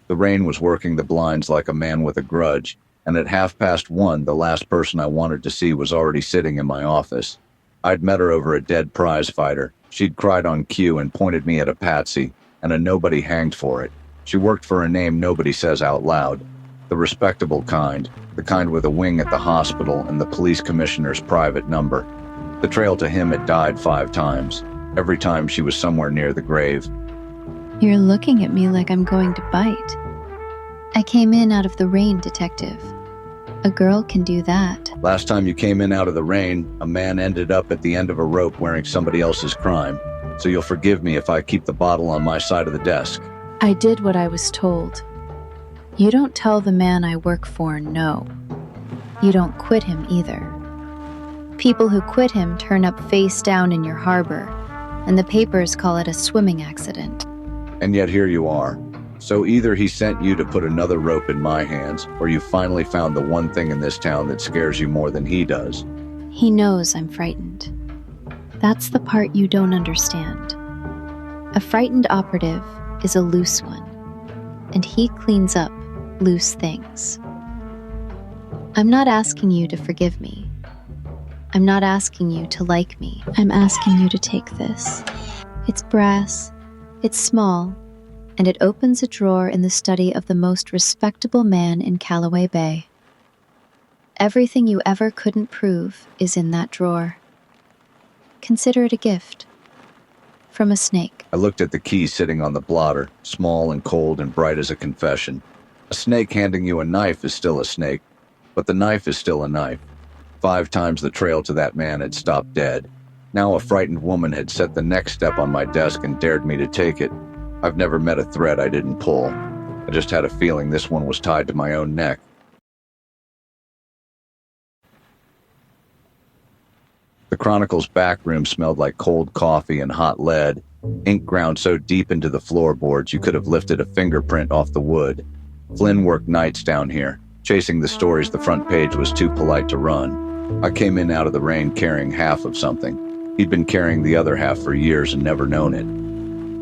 The rain was working the blinds like a man with a grudge, and at 1:30, the last person I wanted to see was already sitting in my office. I'd met her over a dead prizefighter. She'd cried on cue and pointed me at a patsy, and a nobody hanged for it. She worked for a name nobody says out loud. The respectable kind, the kind with a wing at the hospital and the police commissioner's private number. The trail to him had died 5 times. Every time she was somewhere near the grave. You're looking at me like I'm going to bite. I came in out of the rain, Detective. A girl can do that. Last time you came in out of the rain, a man ended up at the end of a rope wearing somebody else's crime. So you'll forgive me if I keep the bottle on my side of the desk. I did what I was told. You don't tell the man I work for no. You don't quit him either. People who quit him turn up face down in your harbor, and the papers call it a swimming accident. And yet here you are. So either he sent you to put another rope in my hands, or you finally found the one thing in this town that scares you more than he does. He knows I'm frightened. That's the part you don't understand. A frightened operative is a loose one, and he cleans up loose things. I'm not asking you to forgive me. I'm not asking you to like me. I'm asking you to take this. It's brass, it's small, and it opens a drawer in the study of the most respectable man in Calloway Bay. Everything you ever couldn't prove is in that drawer. Consider it a gift. From a snake. I looked at the key sitting on the blotter, small and cold and bright as a confession. A snake handing you a knife is still a snake, but the knife is still a knife. 5 times the trail to that man had stopped dead. Now a frightened woman had set the next step on my desk and dared me to take it. I've never met a thread I didn't pull. I just had a feeling this one was tied to my own neck. The Chronicle's back room smelled like cold coffee and hot lead, ink ground so deep into the floorboards you could have lifted a fingerprint off the wood. Flynn worked nights down here, chasing the stories the front page was too polite to run. I came in out of the rain carrying half of something. He'd been carrying the other half for years and never known it.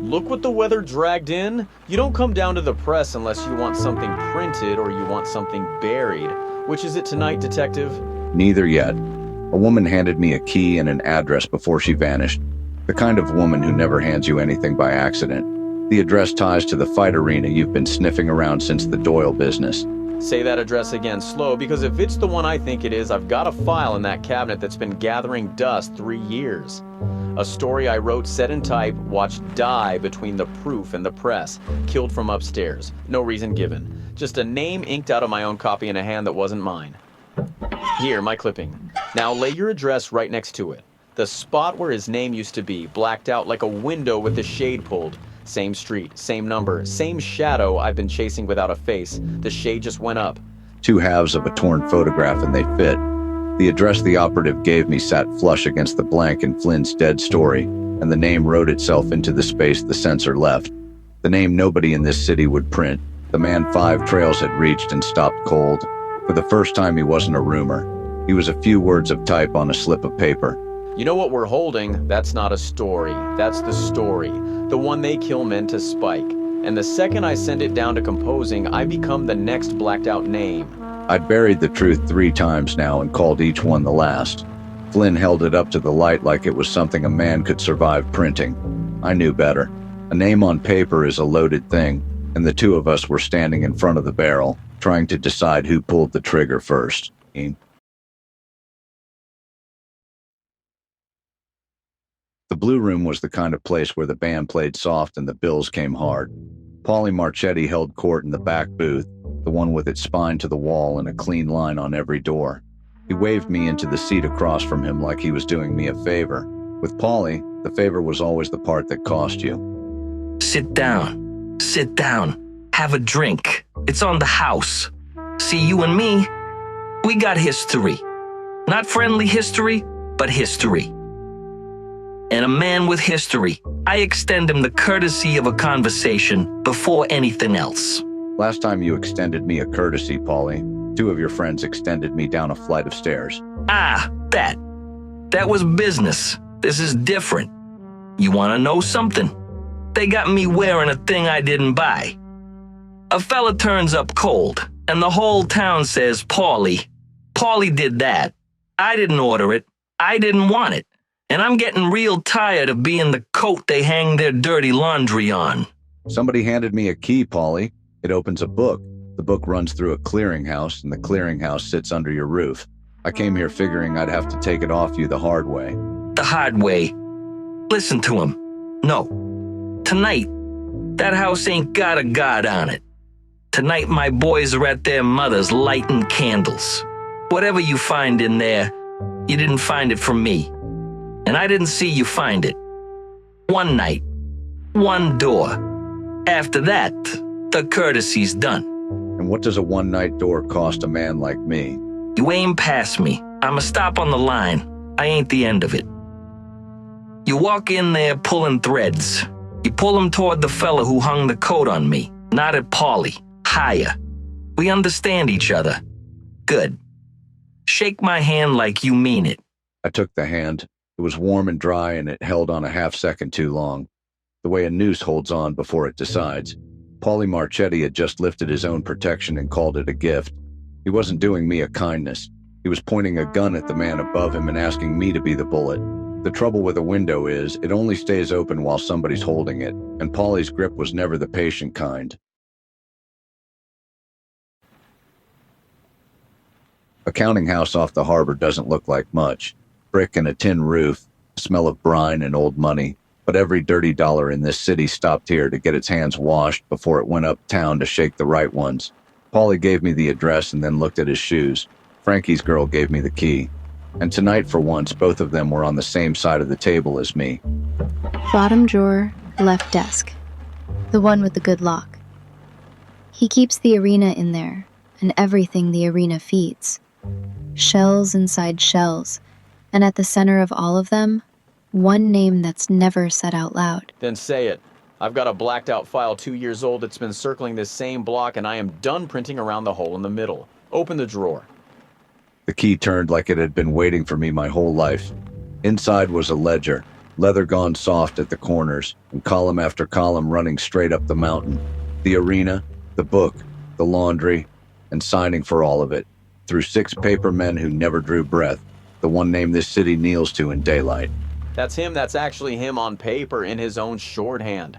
Look what the weather dragged in. You don't come down to the press unless you want something printed or you want something buried. Which is it tonight, Detective? Neither yet. A woman handed me a key and an address before she vanished. The kind of woman who never hands you anything by accident. The address ties to the fight arena you've been sniffing around since the Doyle business. Say that address again slow, because if it's the one I think it is, I've got a file in that cabinet that's been gathering dust 3 years. A story I wrote, set in type, watched die between the proof and the press. Killed from upstairs. No reason given. Just a name inked out of my own copy in a hand that wasn't mine. Here, my clipping. Now lay your address right next to it. The spot where his name used to be, blacked out like a window with the shade pulled. Same street, same number, same shadow I've been chasing without a face. The shade just went up. 2 halves of a torn photograph and they fit. The address the operative gave me sat flush against the blank in Flynn's dead story, and the name wrote itself into the space the censor left. The name nobody in this city would print. The man 5 trails had reached and stopped cold. For the first time, he wasn't a rumor. He was a few words of type on a slip of paper. You know what we're holding? That's not a story. That's the story. The one they kill men to spike. And the second I send it down to composing, I become the next blacked out name. I'd buried the truth 3 times now and called each one the last. Flynn held it up to the light like it was something a man could survive printing. I knew better. A name on paper is a loaded thing, and the 2 of us were standing in front of the barrel, trying to decide who pulled the trigger first. The Blue Room was the kind of place where the band played soft and the bills came hard. Pauly Marchetti held court in the back booth, the one with its spine to the wall and a clean line on every door. He waved me into the seat across from him like he was doing me a favor. With Pauly, the favor was always the part that cost you. Sit down. Sit down. Have a drink. It's on the house. See, you and me, we got history. Not friendly history, but history. And a man with history, I extend him the courtesy of a conversation before anything else. Last time you extended me a courtesy, Pauly, 2 of your friends extended me down a flight of stairs. Ah, that. That was business. This is different. You want to know something? They got me wearing a thing I didn't buy. A fella turns up cold, and the whole town says, Pauly did that. I didn't order it. I didn't want it. And I'm getting real tired of being the coat they hang their dirty laundry on. Somebody handed me a key, Pauly. It opens a book. The book runs through a clearinghouse, and the clearinghouse sits under your roof. I came here figuring I'd have to take it off you the hard way. The hard way. Listen to him. No. Tonight, that house ain't got a god on it. Tonight, my boys are at their mother's lighting candles. Whatever you find in there, you didn't find it from me. And I didn't see you find it. One night, one door. After that, the courtesy's done. And what does a one-night door cost a man like me? You aim past me. I'm a stop on the line. I ain't the end of it. You walk in there pulling threads. You pull them toward the fella who hung the coat on me, not at Pauly. Higher. We understand each other. Good. Shake my hand like you mean it. I took the hand. It was warm and dry, and it held on a half-second too long. The way a noose holds on before it decides. Pauly Marchetti had just lifted his own protection and called it a gift. He wasn't doing me a kindness. He was pointing a gun at the man above him and asking me to be the bullet. The trouble with a window is, it only stays open while somebody's holding it, and Pauly's grip was never the patient kind. A counting house off the harbor doesn't look like much. Brick and a tin roof, smell of brine and old money, but every dirty dollar in this city stopped here to get its hands washed before it went uptown to shake the right ones. Pauly gave me the address and then looked at his shoes. Frankie's girl gave me the key. And tonight, for once, both of them were on the same side of the table as me. Bottom drawer, left desk. The one with the good lock. He keeps the arena in there, and everything the arena feeds. Shells inside shells, and at the center of all of them, one name that's never said out loud. Then say it. I've got a blacked out file 2 years old that's been circling this same block, and I am done printing around the hole in the middle. Open the drawer. The key turned like it had been waiting for me my whole life. Inside was a ledger, leather gone soft at the corners, and column after column running straight up the mountain. The arena, the book, the laundry, and signing for all of it, through 6 paper men who never drew breath, the one name this city kneels to in daylight. That's him. That's actually him on paper in his own shorthand.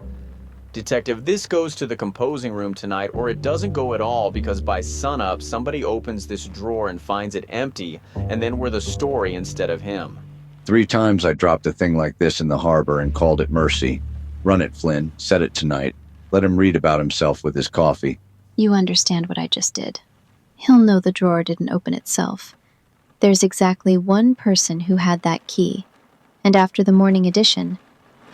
Detective, this goes to the composing room tonight, or it doesn't go at all, because by sunup, somebody opens this drawer and finds it empty, and then we're the story instead of him. 3 times I dropped a thing like this in the harbor and called it mercy. Run it, Flynn. Set it tonight. Let him read about himself with his coffee. You understand what I just did. He'll know the drawer didn't open itself. There's exactly one person who had that key, and after the morning edition,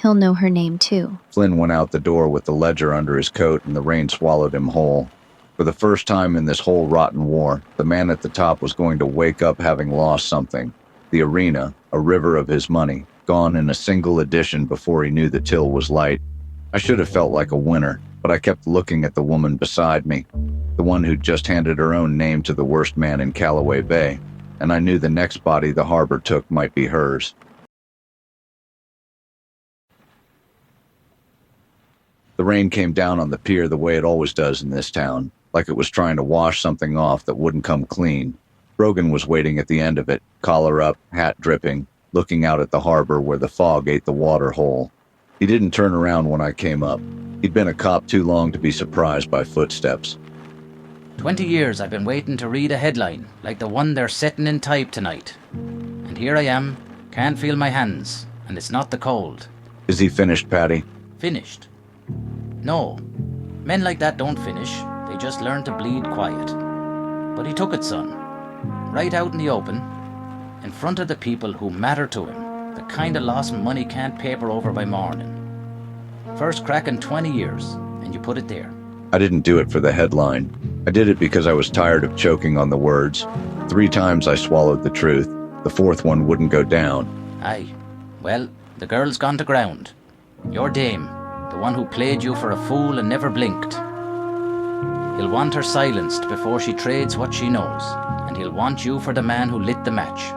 he'll know her name too. Flynn went out the door with the ledger under his coat, and the rain swallowed him whole. For the first time in this whole rotten war, the man at the top was going to wake up having lost something. The arena, a river of his money, gone in a single edition before he knew the till was light. I should have felt like a winner, but I kept looking at the woman beside me, the one who'd just handed her own name to the worst man in Calloway Bay, and I knew the next body the harbor took might be hers. The rain came down on the pier the way it always does in this town, like it was trying to wash something off that wouldn't come clean. Brogan was waiting at the end of it, collar up, hat dripping, looking out at the harbor where the fog ate the water whole. He didn't turn around when I came up. He'd been a cop too long to be surprised by footsteps. 20 years I've been waiting to read a headline like the one they're setting in type tonight. And here I am, can't feel my hands, and it's not the cold. Is he finished, Patty? Finished? No. Men like that don't finish, they just learn to bleed quiet. But he took it, son. Right out in the open, in front of the people who matter to him, the kind of loss money can't paper over by morning. First crack in 20 years, and you put it there. I didn't do it for the headline. I did it because I was tired of choking on the words. 3 times I swallowed the truth. The 4th one wouldn't go down. Aye. Well, the girl's gone to ground. Your dame, the one who played you for a fool and never blinked. He'll want her silenced before she trades what she knows, and he'll want you for the man who lit the match.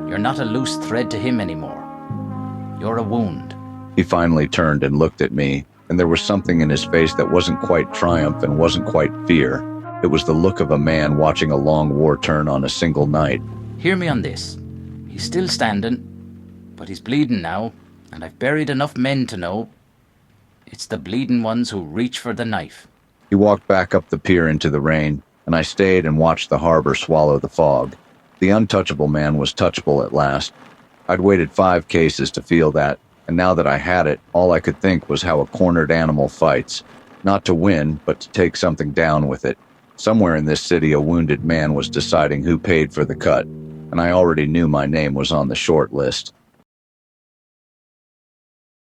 You're not a loose thread to him anymore. You're a wound. He finally turned and looked at me, and there was something in his face that wasn't quite triumph and wasn't quite fear. It was the look of a man watching a long war turn on a single night. Hear me on this. He's still standing, but he's bleeding now, and I've buried enough men to know it's the bleeding ones who reach for the knife. He walked back up the pier into the rain, and I stayed and watched the harbor swallow the fog. The untouchable man was touchable at last. I'd waited 5 cases to feel that, and now that I had it, all I could think was how a cornered animal fights. Not to win, but to take something down with it. Somewhere in this city, a wounded man was deciding who paid for the cut, and I already knew my name was on the short list.